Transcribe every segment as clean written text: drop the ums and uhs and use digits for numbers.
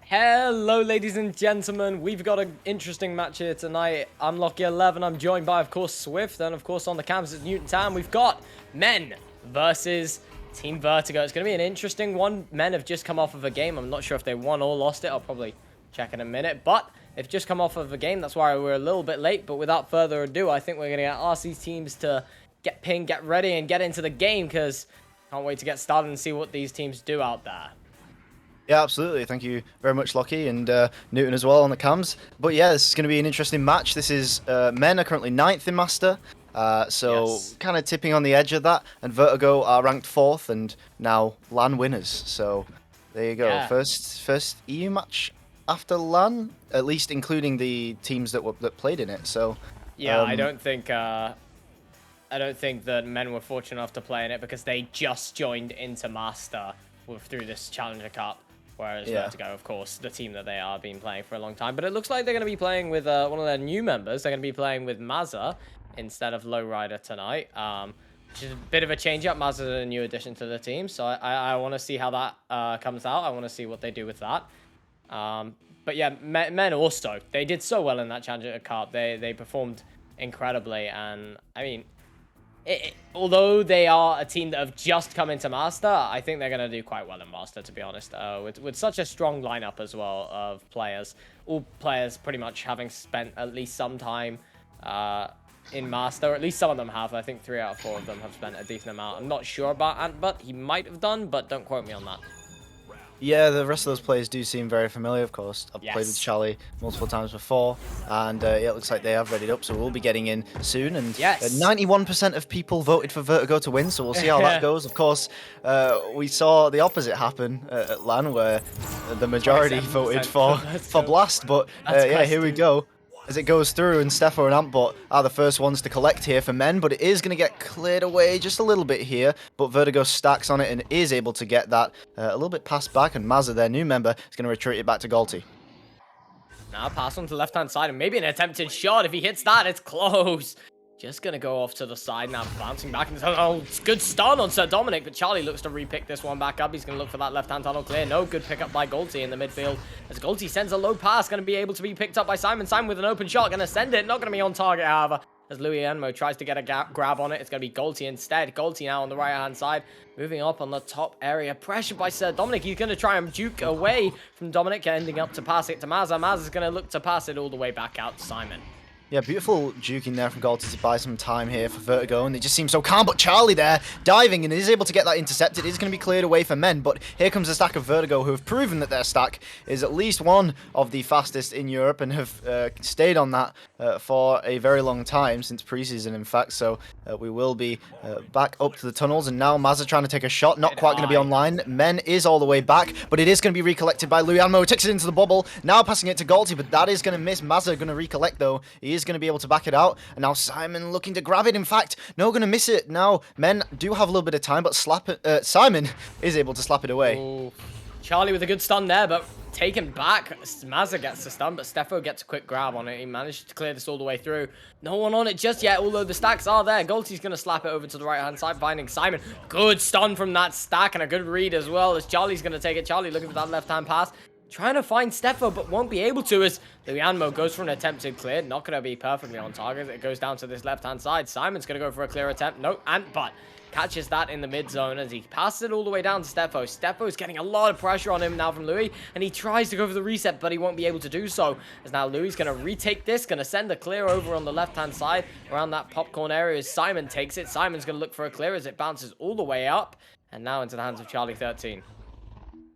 Hello, ladies and gentlemen. We've got an interesting match here tonight. I'm Lucky11. I'm joined by, of course, Swift. And, of course, on the cams at Newton Town, we've got Men versus Team Vertigo. It's going to be an interesting one. Men have just come off of a game. I'm not sure if they won or lost it. I'll probably check in a minute. But they've just come off of a game. That's why we're a little bit late. But without further ado, I think we're going to ask these teams to get pinged, get ready, and get into the game. Because I can't wait to get started and see what these teams do out there. Yeah, absolutely. Thank you very much, Lockie, and Newton as well on the cams. But yeah, this is going to be an interesting match. This is Men are currently 9th in Master, so Yes. kind of tipping on the edge of that. And Vertigo are ranked 4th and now LAN winners. So there you go. Yeah. First EU match after LAN, at least including the teams that played in it. So yeah, I don't think that Men were fortunate enough to play in it because they just joined into Master through this Challenger Cup. Whereas Vertigo, of course, the team that they are, been playing for a long time. But it looks like they're going to be playing with one of their new members. They're going to be playing with Mazza instead of Lowrider tonight, which is a bit of a change-up. Mazza's a new addition to the team, so I want to see how that comes out. I want to see what they do with that. But yeah, Men also, they did so well in that Challenger Cup. They performed incredibly, and I mean, although they are a team that have just come into Master, I think they're going to do quite well in Master, to be honest. With such a strong lineup as well of players. All players pretty much having spent at least some time in Master. Or at least some of them have. I think 3 out of 4 of them have spent a decent amount. I'm not sure about Antbut. He might have done, but don't quote me on that. yeah, the rest of those players do seem very familiar, of course. I've played with Yes. Charlie multiple times before, and it looks like they have readied up, so we'll be getting in soon. And Yes. 91% of people voted for Vertigo to win, so we'll see how that goes. Of course, we saw the opposite happen at LAN, where the majority 27% voted for for Vertigo. Blast, but yeah, here we go. As it goes through, and Steffo and Antbot are the first ones to collect here for Men, but it is going to get cleared away just a little bit here, but Vertigo stacks on it and is able to get that a little bit passed back, and Mazza, their new member, is going to retreat it back to Galti. Now pass on to the left-hand side, and maybe an attempted shot. If he hits that, it's close. Just going to go off to the side now, bouncing back into... Oh, it's good stun on Sir Dominic, but Charlie looks to re-pick this one back up. He's going to look for that left-hand tunnel clear. No good pickup by Galti in the midfield. As Galti sends a low pass, going to be able to be picked up by Simon. Simon with an open shot, going to send it. Not going to be on target, however. As Louis Enmo tries to get a grab on it, it's going to be Galti instead. Galti now on the right-hand side, moving up on the top area. Pressured by Sir Dominic. He's going to try and juke away from Dominic, ending up to pass it to Mazza. Mazza's going to look to pass it all the way back out to Simon. Yeah, beautiful juking there from Galti to buy some time here for Vertigo, and it just seems so calm, but Charlie there, diving, and is able to get that intercepted. It is going to be cleared away for Men, but here comes a stack of Vertigo, who have proven that their stack is at least one of the fastest in Europe, and have stayed on that for a very long time, since preseason, in fact, so we will be back up to the tunnels, and now Mazza trying to take a shot, not quite going to be online. Men is all the way back, but it is going to be recollected by Louis Anmo, who takes it into the bubble, now passing it to Galti, but that is going to miss. Mazza going to recollect, though. He is going to be able to back it out, and now Simon looking to grab it. In fact, no, going to miss it. Now Men do have a little bit of time, but Simon is able to slap it away. Ooh. Charlie with a good stun there, but taken back. Mazza gets the stun, but Steffo gets a quick grab on it. He managed to clear this all the way through. No one on it just yet, although the stacks are there. Galti's going to slap it over to the right-hand side, finding Simon. Good stun from that stack, and a good read as well, as Charlie's going to take it. Charlie looking for that left-hand pass. Trying to find Steffo, but won't be able to, as Louis Anmo goes for an attempted clear. Not going to be perfectly on target. It goes down to this left-hand side. Simon's going to go for a clear attempt. No, but catches that in the mid-zone as he passes it all the way down to Steffo. Steffo's getting a lot of pressure on him now from Louis, and he tries to go for the reset, but he won't be able to do so, as now Louis is going to retake this, going to send a clear over on the left-hand side around that popcorn area as Simon takes it. Simon's going to look for a clear as it bounces all the way up, and now into the hands of Charlie 13.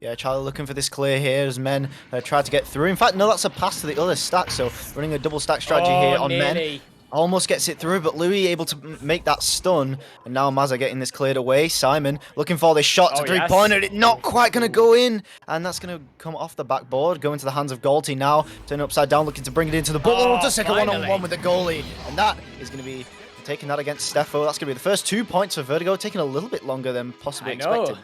Yeah, Charlie looking for this clear here as Men try to get through. In fact, no, that's a pass to the other stack, so running a double stack strategy here on Men. Almost gets it through, but Louis able to make that stun, and now Mazza getting this cleared away. Simon looking for this shot to three-pointer. It's not quite going to go in, and that's going to come off the backboard, go into the hands of Galti now, turn upside down, looking to bring it into the ball. Just take a one-on-one with the goalie, and that is going to be taking that against Steffo. That's going to be the first 2 points for Vertigo, taking a little bit longer than possibly expected.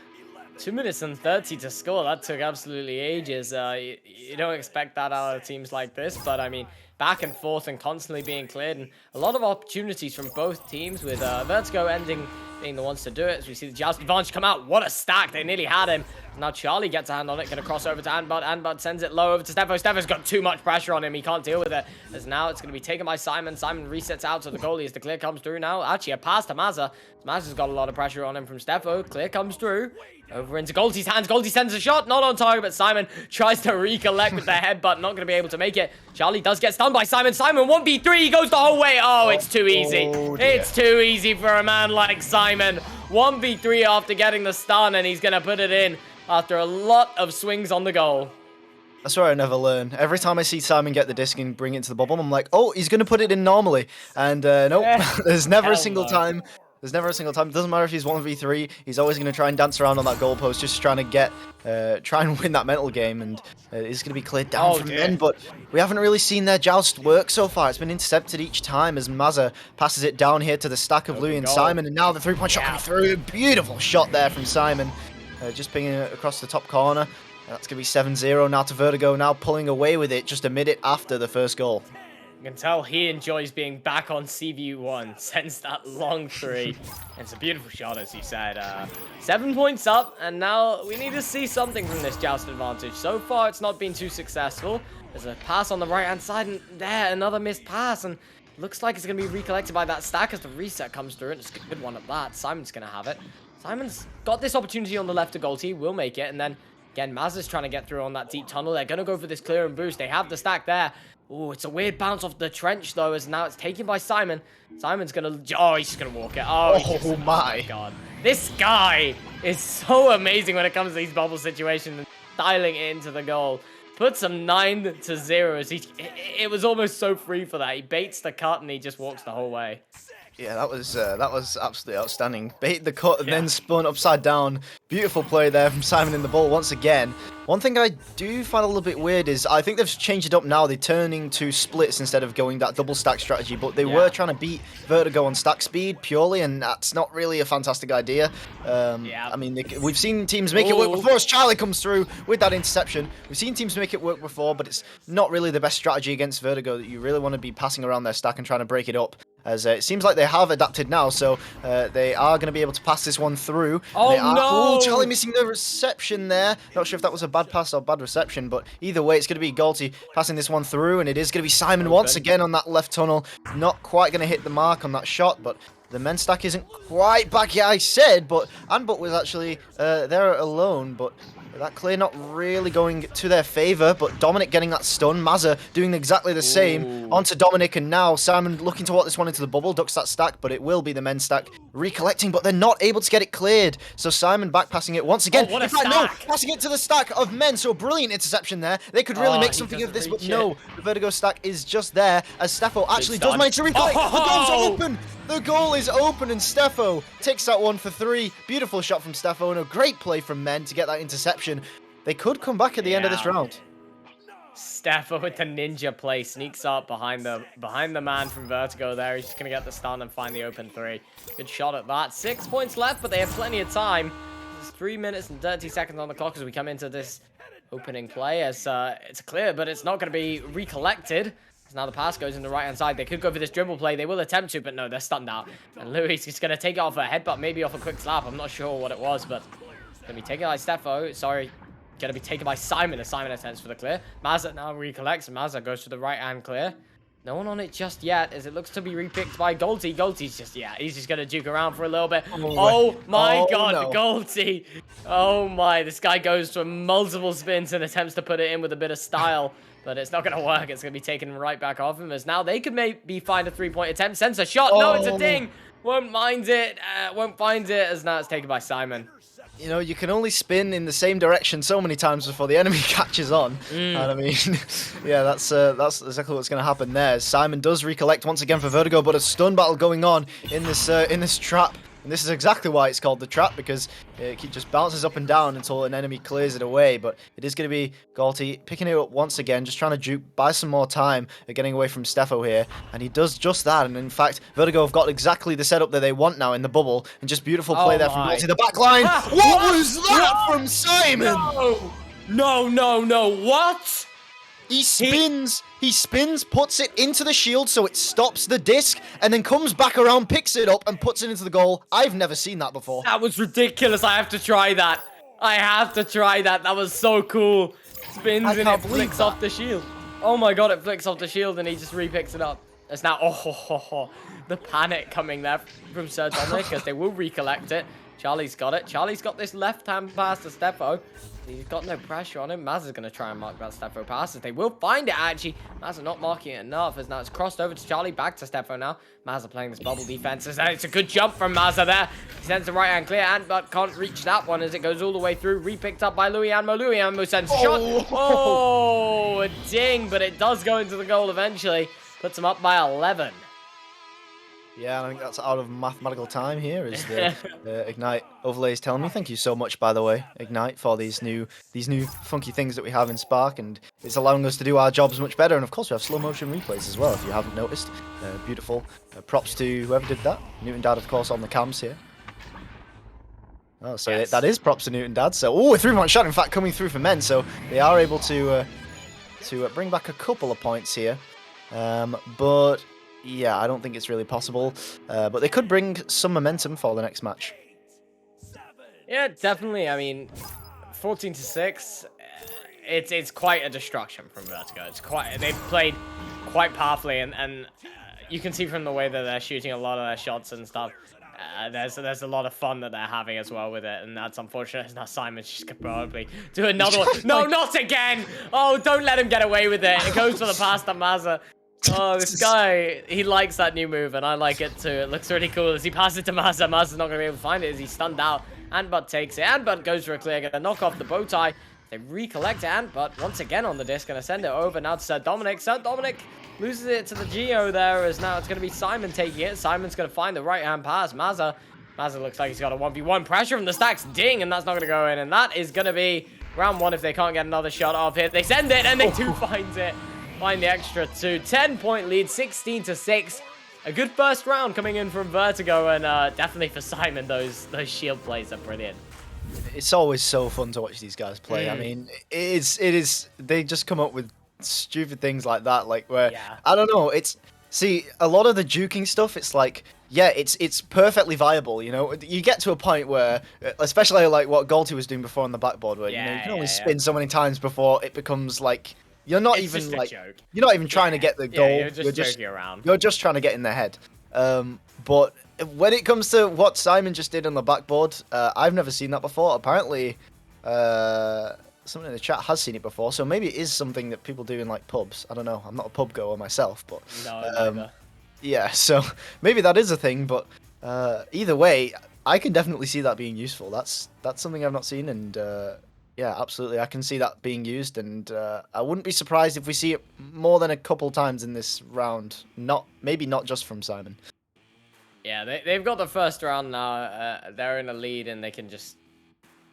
2 minutes and 30 to score. That took absolutely ages. You don't expect that out of teams like this, but I mean, back and forth and constantly being cleared, and a lot of opportunities from both teams, with Vertigo ending being the ones to do it. As we see the Joust advantage come out. What a stack. They nearly had him. Now Charlie gets a hand on it. Going to cross over to Anbud. Anbud sends it low over to Steffo. Steffo's got too much pressure on him. He can't deal with it. As now it's going to be taken by Simon. Simon resets out to the goalie as the clear comes through now. Actually, a pass to Mazza. Mazza's got a lot of pressure on him from Steffo. Clear comes through. Over into Golty's hands. Golty sends a shot. Not on target, but Simon tries to recollect with the headbutt. Not going to be able to make it. Charlie does get stunned by Simon. Simon 1v3. He goes the whole way. Oh, it's too easy. It's too easy for a man like Simon. 1v3 after getting the stun, and he's going to put it in after a lot of swings on the goal. I swear I never learn. Every time I see Simon get the disc and bring it to the bubble, I'm like, oh, he's going to put it in normally. And nope, there's never a single time. There's never a single time. It doesn't matter if he's 1v3. He's always going to try and dance around on that goalpost, just trying to try and win that mental game. And it's going to be cleared down from men. But we haven't really seen their joust work so far. It's been intercepted each time as Mazza passes it down here to the stack of Louis and Simon. And now the three-point shot coming through. Beautiful shot there from Simon. Just pinging it across the top corner. That's going to be 7-0 now to Vertigo, now pulling away with it just a minute after the first goal. You can tell he enjoys being back on CVU1. Sends that long three. It's a beautiful shot, as you said. 7 points up, and now we need to see something from this joust advantage. So far, it's not been too successful. There's a pass on the right-hand side, and there, another missed pass, and looks like it's going to be recollected by that stack as the reset comes through, and it's a good one at that. Simon's going to have it. Simon's got this opportunity on the left to Golty, will make it, and then, again, Mazza's trying to get through on that deep tunnel. They're going to go for this clear and boost. They have the stack there. Oh, it's a weird bounce off the trench, though, as now it's taken by Simon. Simon's going to... Oh, he's just going to walk it. Oh my God. This guy is so amazing when it comes to these bubble situations and styling it into the goal. Puts him 9-0 as it was almost so free for that. He baits the cut and he just walks the whole way. Yeah, that was absolutely outstanding. Bait the cut and then spun upside down. Beautiful play there from Simon in the ball once again. One thing I do find a little bit weird is I think they've changed it up now. They're turning to splits instead of going that double stack strategy, but they were trying to beat Vertigo on stack speed purely, and that's not really a fantastic idea. I mean, we've seen teams make it work before as Charlie comes through with that interception. We've seen teams make it work before, but it's not really the best strategy against Vertigo, that you really want to be passing around their stack and trying to break it up. As it seems like they have adapted now, so they are going to be able to pass this one through. No! Charlie missing the reception there. Not sure if that was a bad pass or bad reception, but either way, it's going to be Golty passing this one through, and it is going to be Simon once again on that left tunnel. Not quite going to hit the mark on that shot, but the men's stack isn't quite back yet, I said, but Anbut was actually there alone, but that clear not really going to their favour, but Dominic getting that stun. Mazza doing exactly the same. Onto Dominic, and now Simon looking to walk this one into the bubble. Ducks that stack, but it will be the men's stack recollecting, but they're not able to get it cleared. So Simon back passing it once again. What a stack! No, passing it to the stack of men. So a brilliant interception there. They could really make something of this, but no. The Vertigo stack is just there as Steffo actually does manage to recollect. The goal's open! The goal is open, and Steffo takes that one for 3. Beautiful shot from Steffo, and a great play from men to get that interception. They could come back at the end of this round. Steffo with the ninja play sneaks up behind the man from Vertigo there. He's just going to get the stun and find the open 3. Good shot at that. 6 points left, but they have plenty of time. There's 3 minutes and 30 seconds on the clock as we come into this opening play. As it's clear, but it's not going to be recollected. As now the pass goes in the right-hand side. They could go for this dribble play. They will attempt to, but no, they're stunned out. And Louis is going to take it off a headbutt, maybe off a quick slap. I'm not sure what it was, but going to be taken by Steffo. Sorry. Going to be taken by Simon as Simon attempts for the clear. Mazza now recollects, and Mazza goes to the right-hand clear. No one on it just yet, as it looks to be repicked by Golty. Golty's just, he's just going to juke around for a little bit. Oh my God, no. Golty. Oh my, this guy goes for multiple spins and attempts to put it in with a bit of style. But it's not going to work. It's going to be taken right back off him, as now they could maybe find a 3-point attempt. Sends a shot. No, it's a ding. Won't mind it. Won't find it, as now it's taken by Simon. You know, you can only spin in the same direction so many times before the enemy catches on. And I mean, yeah, that's exactly what's going to happen there. Simon does recollect once again for Vertigo, but a stun battle going on in this trap. And this is exactly why it's called the trap, because it just bounces up and down until an enemy clears it away. But it is going to be Golty picking it up once again, just trying to juke, buy some more time at getting away from Steffo here. And he does just that. And in fact, Vertigo have got exactly the setup that they want now in the bubble. And just beautiful play there from Golty. The back line. What was that from Simon? No, what? He spins, puts it into the shield so it stops the disc, and then comes back around, picks it up, and puts it into the goal. I've never seen that before. That was ridiculous. I have to try that. I have to try that. That was so cool. Spins and it flicks off the shield. Oh my god, it flicks off the shield and he just re-picks it up. It's now, the panic coming there from Sir Dominic as they will recollect it. Charlie's got it. Charlie's got this left-hand pass to Steffo. He's got no pressure on him. Maz is going to try and mark that Steffo pass. They will find it, actually. Maz are not marking it enough as now it's crossed over to Charlie. Back to Steffo now. Maz are playing this bubble defense. It's a good jump from Mazza there. He sends the right hand clear, but can't reach that one as it goes all the way through. Re-picked up by Louis Anmo. Louis Anmo sends a shot. Oh, a ding, but it does go into the goal eventually. Puts him up by 11. Yeah, I think that's out of mathematical time here, is the Ignite overlays telling me. Thank you so much, by the way, Ignite, for these new funky things that we have in Spark, and it's allowing us to do our jobs much better. And of course, we have slow motion replays as well, if you haven't noticed. Beautiful. Props to whoever did that. Newton Dad, of course, on the cams here. Oh, so yes. That is props to Newton Dad. So, a 3-point shot, in fact, coming through for men. So they are able to bring back a couple of points here, but. Yeah, I don't think it's really possible, but they could bring some momentum for the next match. Yeah, definitely. I mean, 14-6, it's quite a destruction from Vertigo. They've played quite powerfully, and you can see from the way that they're shooting a lot of their shots and stuff. There's a lot of fun that they're having as well with it, and that's unfortunate. Now Simon's just could probably do another one. No, not again! Oh, don't let him get away with it. It goes for the pass to Mazza. Oh, this guy, he likes that new move, and I like it too. It looks really cool as he passes it to Mazza. Mazza's not going to be able to find it as he's stunned out. Antbut takes it. Antbut goes for a clear, going to knock off the bow tie. They recollect Antbut once again on the disc, going to send it over now to Sir Dominic. Sir Dominic loses it to the Geo there, as now it's going to be Simon taking it. Simon's going to find the right-hand pass. Mazza looks like he's got a 1v1 pressure from the stacks. Ding, and that's not going to go in, and that is going to be round one if they can't get another shot off it. They send it, and they do find it. Find the extra 2. 10-point lead, 16-6. A good first round coming in from Vertigo, and definitely for Simon, those shield plays are brilliant. It's always so fun to watch these guys play. I mean, it is. They just come up with stupid things like that, like where I don't know. See, a lot of the juking stuff. It's like, yeah, it's perfectly viable. You know, you get to a point where, especially like what Galti was doing before on the backboard, where you can only spin so many times before it becomes like. You're not even like you're not even trying to get the goal. You're just joking around. You're just trying to get in their head. But when it comes to what Simon just did on the backboard, I've never seen that before. Apparently, someone in the chat has seen it before, so maybe it is something that people do in like pubs. I don't know. I'm not a pub goer myself, but yeah. So maybe that is a thing. But either way, I can definitely see that being useful. That's something I've not seen, and. Yeah, absolutely. I can see that being used, and I wouldn't be surprised if we see it more than a couple times in this round. Maybe not just from Simon. Yeah, they've got the first round now. They're in a lead, and they can just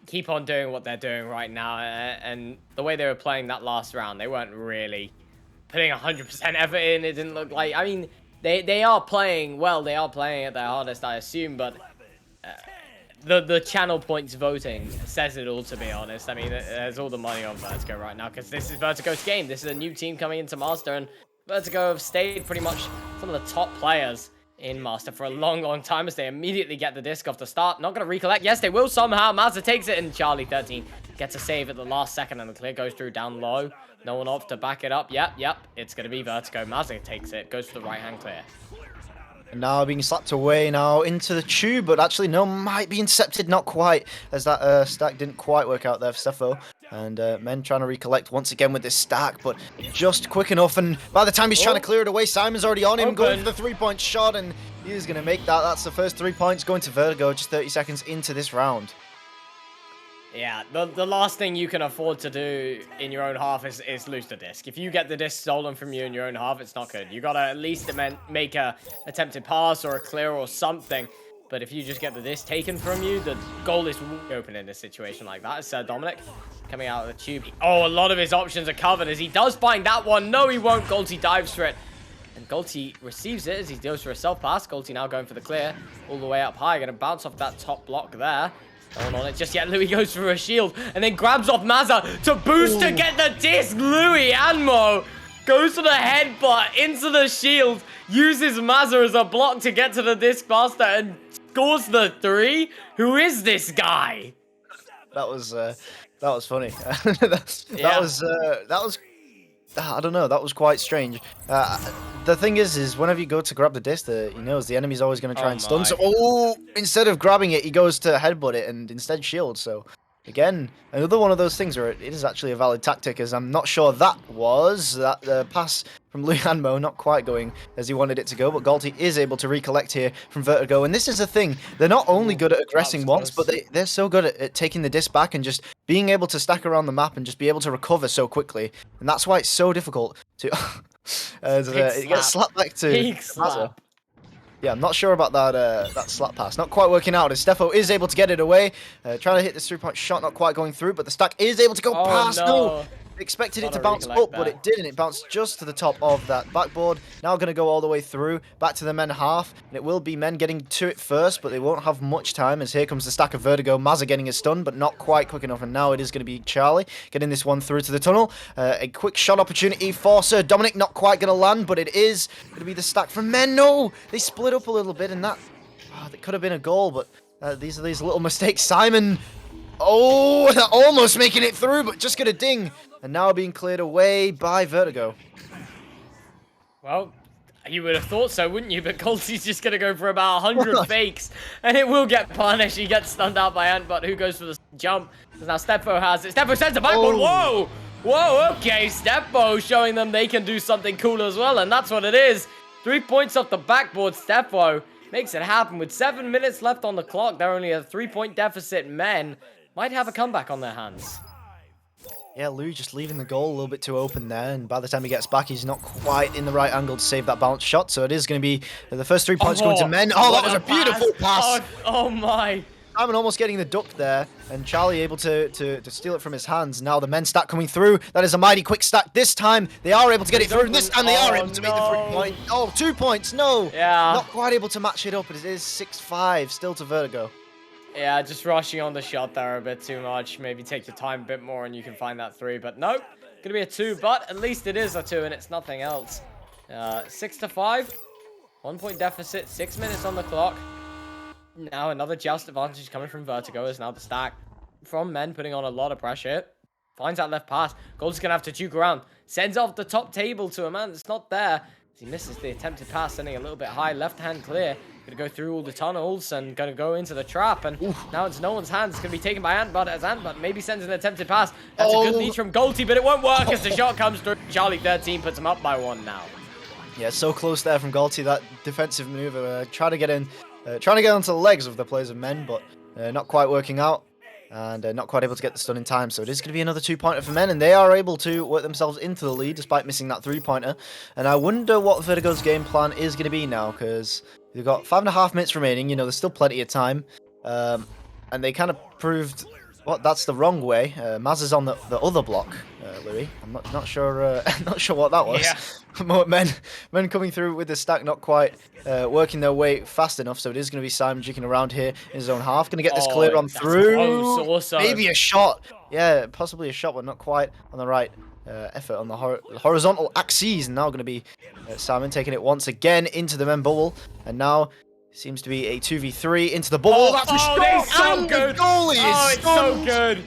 keep on doing what they're doing right now. And the way they were playing that last round, they weren't really putting 100% effort in. It didn't look like... I mean, they are playing well. They are playing at their hardest, I assume, but... The channel points voting says it all, to be honest. I mean, there's all the money on Vertigo right now because this is Vertigo's game. This is a new team coming into Master, and Vertigo have stayed pretty much some of the top players in Master for a long, long time as they immediately get the disc off the start. Not going to recollect. Yes, they will somehow. Mazda takes it, and Charlie 13 gets a save at the last second, and the clear goes through down low. No one off to back it up. Yep. It's going to be Vertigo. Mazda takes it. Goes for the right-hand clear. Now being slapped away now into the tube, but actually no, might be intercepted, not quite, as that stack didn't quite work out there for Steffo. And Men trying to recollect once again with this stack, but just quick enough, and by the time he's trying to clear it away, Simon's already on him, going for the 3-point shot, and he's going to make that. That's the first 3 points going to Vertigo, just 30 seconds into this round. Yeah, the last thing you can afford to do in your own half is lose the disc. If you get the disc stolen from you in your own half, it's not good. You gotta at least make a attempted pass or a clear or something. But if you just get the disc taken from you, the goal is open in a situation like that. It's Dominic coming out of the tube. Oh, a lot of his options are covered as he does find that one. No, he won't. Galti dives for it. And Golty receives it as he goes for a self-pass. Golty now going for the clear all the way up high. Going to bounce off that top block there. No one on it just yet. Louis goes for a shield and then grabs off Mazza to boost to get the disc. Louis Anmo goes for the headbutt into the shield. Uses Mazza as a block to get to the disc faster and scores the 3. Who is this guy? That was funny. that was I don't know. That was quite strange. The thing is whenever you go to grab the disc, he knows the enemy's always going to try and stun. So, instead of grabbing it, he goes to headbutt it and instead shield. So, again, another one of those things where it is actually a valid tactic, as I'm not sure that pass from Luyanmo not quite going as he wanted it to go, but Golty is able to recollect here from Vertigo. And this is the thing, they're not only good at aggressing once, but they're so good at taking the disc back and just being able to stack around the map and just be able to recover so quickly. And that's why it's so difficult to... it gets slapped back to Mazza. Yeah, I'm not sure about that slap pass. Not quite working out. As Stefo is able to get it away. Trying to hit this 3-point shot, not quite going through, but the stack is able to go past. No! Expected it to bounce up, but it didn't. It bounced just to the top of that backboard. Now going to go all the way through, back to the men half. And it will be men getting to it first, but they won't have much time, as here comes the stack of Vertigo. Mazza getting a stun, but not quite quick enough. And now it is going to be Charlie getting this one through to the tunnel. A quick shot opportunity for Sir Dominic. Not quite going to land, but it is going to be the stack from men. No! They split up a little bit, and that could have been a goal, but these are these little mistakes. Simon... Oh, almost making it through, but just going to ding. And now being cleared away by Vertigo. Well, you would have thought so, wouldn't you? But Golty's just going to go for about 100 fakes, and it will get punished. He gets stunned out by Ant, but who goes for the jump? Now Stefo has it. Stefo sends a backboard. Whoa! Whoa, okay. Stefo showing them they can do something cool as well, and that's what it is. 3 points off the backboard. Stefo makes it happen with 7 minutes left on the clock. They're only a 3-point deficit. Men might have a comeback on their hands. Yeah, Lou just leaving the goal a little bit too open there, and by the time he gets back, he's not quite in the right angle to save that bounce shot, so it is going to be the first 3 points going to men. Oh, that was a beautiful pass! Oh my! Simon almost getting the duck there, and Charlie able to steal it from his hands. Now the men stack coming through. That is a mighty quick stack. This time, they are able to get it through, and this time they are able to make the 3 point. Oh, 2 points, no! Yeah. Not quite able to match it up, but it is 6-5, still to Vertigo. Yeah, just rushing on the shot there a bit too much. Maybe take your time a bit more and you can find that 3. But nope, gonna be a 2. But at least it is a 2 and it's nothing else. 6-5, 1 point deficit, 6 minutes on the clock. Now another joust advantage coming from Vertigo is now the stack from men putting on a lot of pressure. Finds that left pass. Gold's gonna have to juke around. Sends off the top table to a man that's not there. He misses the attempted pass, sending a little bit high. Left hand clear. Gonna go through all the tunnels and gonna go into the trap. And now it's no one's hands. It's gonna be taken by Antbud as Antbud maybe sends an attempted pass. That's a good lead from Golty, but it won't work as the shot comes through. Charlie 13 puts him up by 1 now. Yeah, so close there from Golty. That defensive maneuver, trying to get onto the legs of the players of men, but not quite working out. And not quite able to get the stun in time. So it is going to be another 2-pointer for men, and they are able to work themselves into the lead despite missing that 3-pointer. And I wonder what Vertigo's game plan is going to be now, because they've got 5.5 minutes remaining. You know, there's still plenty of time. And they kind of proved, that's the wrong way. Maz is on the other block, Louis. I'm not sure not sure what that was. Yeah. men coming through with the stack, not quite working their way fast enough, so it is going to be Simon juking around here in his own half. Going to get this cleared on through. Also. Maybe a shot. Yeah, possibly a shot, but not quite on the right effort on the horizontal axes. And now going to be Simon taking it once again into the men bubble, and now seems to be a 2v3 into the bubble. That's a shot! So good. The goalie is it's so good.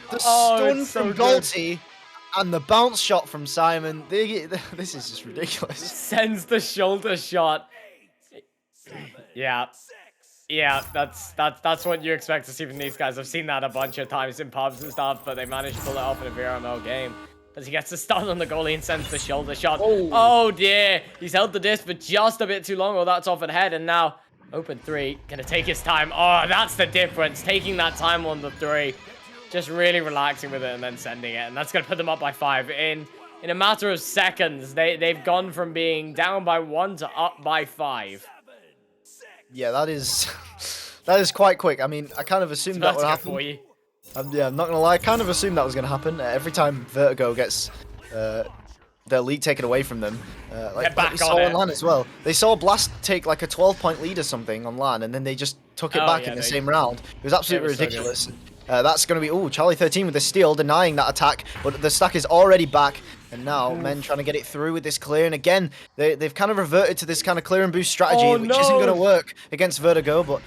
The stun from Golty and the bounce shot from Simon. This is just ridiculous. Sends the shoulder shot. Yeah. Yeah, that's what you expect to see from these guys. I've seen that a bunch of times in pubs and stuff, but they managed to pull it off in a VRML game. As he gets the stun on the goalie and sends the shoulder shot. Oh dear. He's held the disc for just a bit too long. Oh, that's off at head. And now, open 3. Gonna take his time. Oh, that's the difference. Taking that time on the 3. Just really relaxing with it and then sending it. And that's gonna put them up by 5. In a matter of seconds, they've gone from being down by 1 to up by 5. Yeah, that is quite quick. I mean, I kind of assumed that would happen. For you. Yeah, I'm not gonna lie. I kind of assumed that was gonna happen. Every time Vertigo gets their lead taken away from them. Like we saw on on LAN as well. They saw Blast take like a 12-point lead or something on LAN, and then they just took it back in the same round. It was absolutely ridiculous. That's going to be, Charlie 13 with the steal, denying that attack, but the stack is already back. And now, Men trying to get it through with this clear. And again, they've kind of reverted to this kind of clear and boost strategy, which isn't going to work against Vertigo. But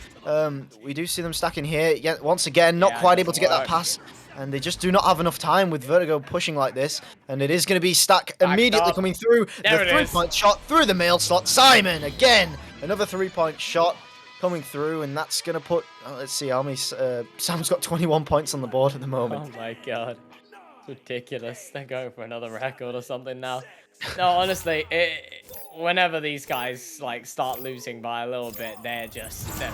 we do see them stacking here. Once again, not quite able to get that pass. And they just do not have enough time with Vertigo pushing like this. And it is going to be Stack immediately coming through. The 3-point shot through the mail slot. Simon, again, another 3-point shot coming through. And that's going to put, let's see how many, Sam's got 21 points on the board at the moment. Oh my god. Ridiculous. They're going for another record or something now. No, honestly, whenever these guys like start losing by a little bit, they're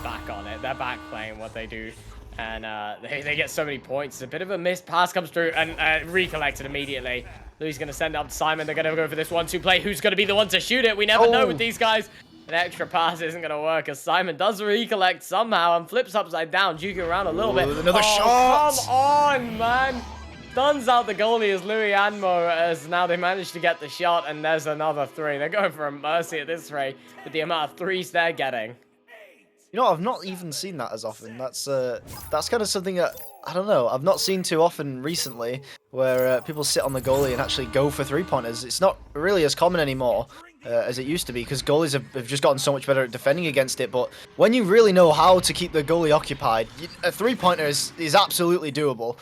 back on it. They're back playing what they do, and they get so many points. A bit of a missed pass comes through and recollected immediately. Louis gonna send it up to Simon. They're gonna go for this 1-2 play. Who's gonna be the one to shoot it? We never know with these guys. An extra pass isn't gonna work as Simon does recollect somehow and flips upside down, juking around a little bit. Another shot! Come on, man! Stuns out the goalie as Louis Anmo, as now they managed to get the shot, and there's another 3. They're going for a mercy at this rate with the amount of 3s they're getting. You know, I've not even seen that as often. That's kind of something that, I don't know, I've not seen too often recently, where people sit on the goalie and actually go for 3-pointers. It's not really as common anymore as it used to be, because goalies have just gotten so much better at defending against it. But when you really know how to keep the goalie occupied, a 3-pointer is absolutely doable.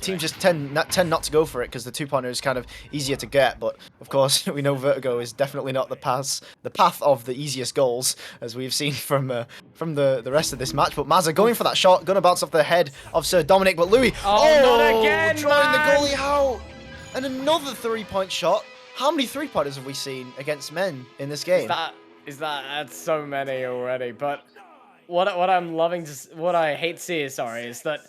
Teams just tend not to go for it because the 2-pointer is kind of easier to get. But of course, we know Vertigo is definitely not the path of the easiest goals, as we've seen from the rest of this match. But Mazza going for that shot, gonna bounce off the head of Sir Dominic, but Louis, not again, drawing the goalie out, and another 3-point shot. How many 3-pointers have we seen against Men in this game? That's so many already. But what I hate to see is that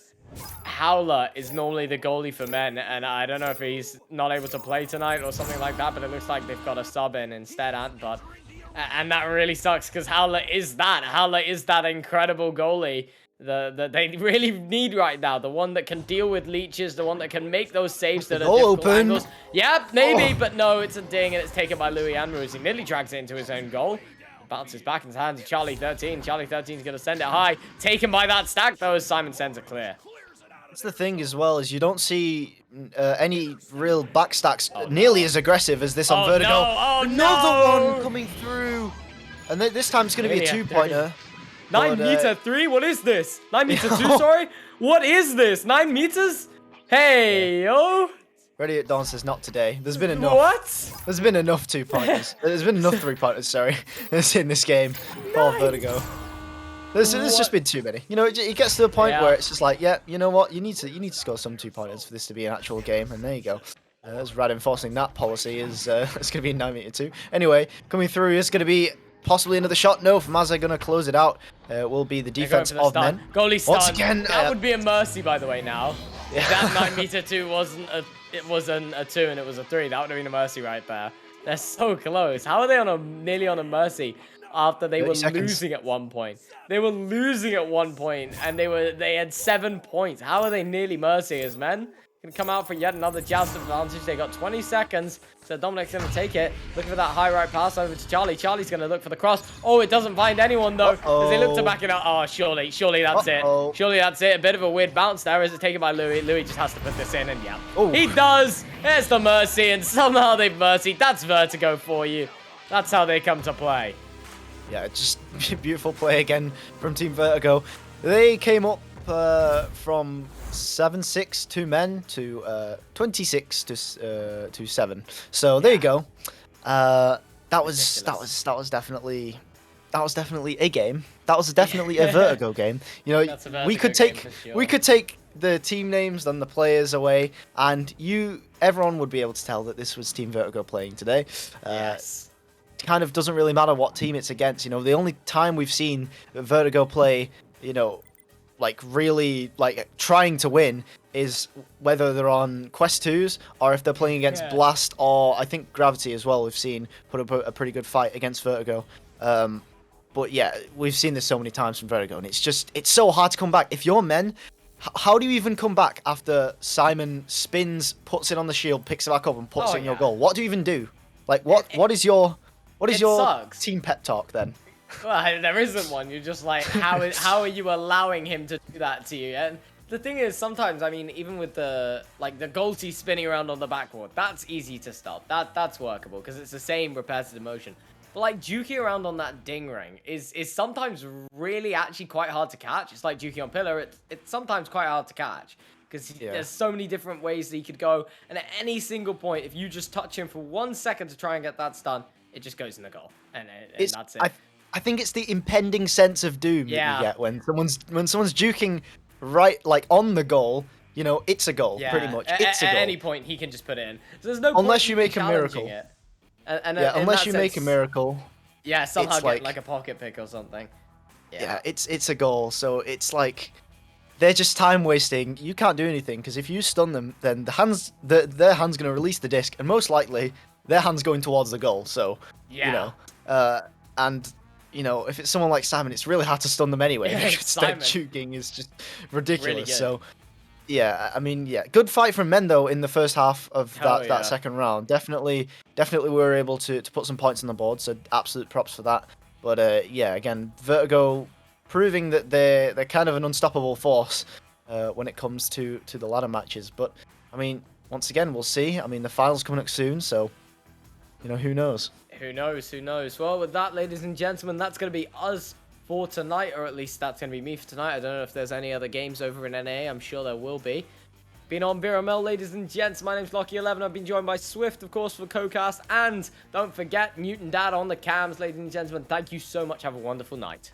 Howler is normally the goalie for Men, and I don't know if he's not able to play tonight or something like that, but it looks like they've got a sub in instead, Antbud. And that really sucks because Howler is that incredible goalie that they really need right now. The one that can deal with leeches, the one that can make those saves that are difficult angles. Yep, maybe, but no, it's a ding, and it's taken by Louis Andrews. He nearly drags it into his own goal. Bounces back in his hands of Charlie 13. Charlie 13 is going to send it high. Taken by that stack, though, as Simon sends it clear. That's the thing as well, is you don't see any real backstacks nearly as aggressive as this on Vertigo. Another one coming through. And this time it's going to be a 2-pointer. 9 meter 3? What is this? 9 meter 2, sorry? What is this? 9 meters? Hey, yo. Ready at Dawn says not today. There's been enough. What? There's been enough 2-pointers. There's been enough 3-pointers, sorry, in this game for Vertigo. There's just been too many. You know, it gets to the point where it's just like, yeah, you know what? You need to score some 2-pointers for this to be an actual game, and there you go. As Rad enforcing that policy is it's going to be 9 meter 2. Anyway, coming through is going to be possibly another shot. No, Mazza going to close it out. Will be the defense of Men. Goalie stun. Once again, that would be a mercy, by the way. Now, if that 9 meter 2 wasn't a 2 and it was a 3, that would have been a mercy right there. They're so close. How are they nearly on a mercy after they were losing at one point? They were losing at one point, and they had 7 points. How are they nearly mercyers, Men? Gonna come out for yet another joust advantage. They got 20 seconds, so Dominic's gonna take it. Looking for that high right pass over to Charlie. Charlie's gonna look for the cross. Oh, it doesn't find anyone though, as they look to back it up. Oh, surely that's it. Surely that's it. A bit of a weird bounce there. Is it taken by Louis? Louis just has to put this in, and he does. There's the mercy, and somehow they've mercied. That's Vertigo for you. That's how they come to play. Yeah, just beautiful play again from Team Vertigo. They came up from 7-6 to Men to 26 to 7. So there you go. That was definitely a game. That was definitely a Vertigo game. You know, we could take the team names and the players away, and everyone would be able to tell that this was Team Vertigo playing today. Yes. Kind of doesn't really matter what team it's against. You know, the only time we've seen Vertigo play, you know, like really like trying to win is whether they're on Quest 2s or if they're playing against Blast, or I think Gravity as well. We've seen put up a pretty good fight against Vertigo. But yeah, we've seen this so many times from Vertigo, and it's so hard to come back. If you're Men, How do you even come back after Simon spins, puts it on the shield, picks it back up, and puts it in your goal? What do you even do? Like, what is your sucks. team pep talk then? Well, there isn't one. You're just like, how are you allowing him to do that to you? And the thing is, sometimes, I mean, even with the goaltee spinning around on the backboard, that's easy to stop. That's workable because it's the same repetitive motion. But like juking around on that ding ring is sometimes really actually quite hard to catch. It's like juking on pillar. It's sometimes quite hard to catch because there's so many different ways that he could go. And at any single point, if you just touch him for 1 second to try and get that stun, it just goes in the goal, and that's it. I think it's the impending sense of doom that you get when someone's juking right like on the goal. You know, it's a goal pretty much. It's a goal. At any point, he can just put it in. So there's no unless point you make a miracle. it. And unless you make a miracle. Yeah, somehow get like a pocket pick or something. Yeah, it's a goal. So it's like they're just time wasting. You can't do anything because if you stun them, then their hand's going to release the disc, and most likely their hand's going towards the goal. So you know, and you know, if it's someone like Simon, it's really hard to stun them anyway. Because their juking is just ridiculous. Really so. Yeah, I mean, good fight from men though in the first half of that second round. Definitely were able to put some points on the board. So absolute props for that. But again, Vertigo proving that they're kind of an unstoppable force when it comes to the ladder matches. But I mean, once again, we'll see. I mean, the finals coming up soon, so you know, who knows? Who knows? Well, with that, ladies and gentlemen, that's going to be us for tonight, or at least that's going to be me for tonight. I don't know if there's any other games over in NA. I'm sure there will be. Been on VRML, ladies and gents. My name's Lockie11. I've been joined by Swift, of course, for co-cast. And don't forget, Mutant Dad on the cams, ladies and gentlemen. Thank you so much. Have a wonderful night.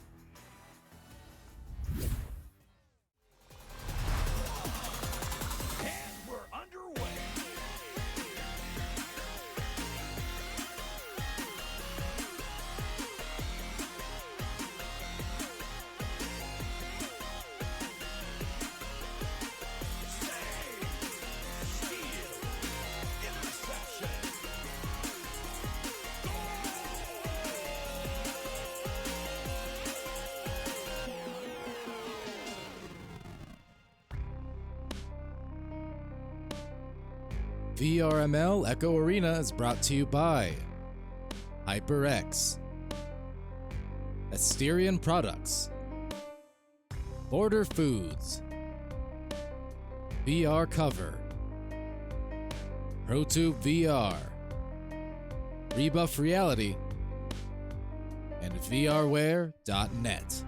VRML Echo Arena is brought to you by HyperX, Asterion Products, Border Foods, VR Cover, ProTube VR, Rebuff Reality, and VRware.net.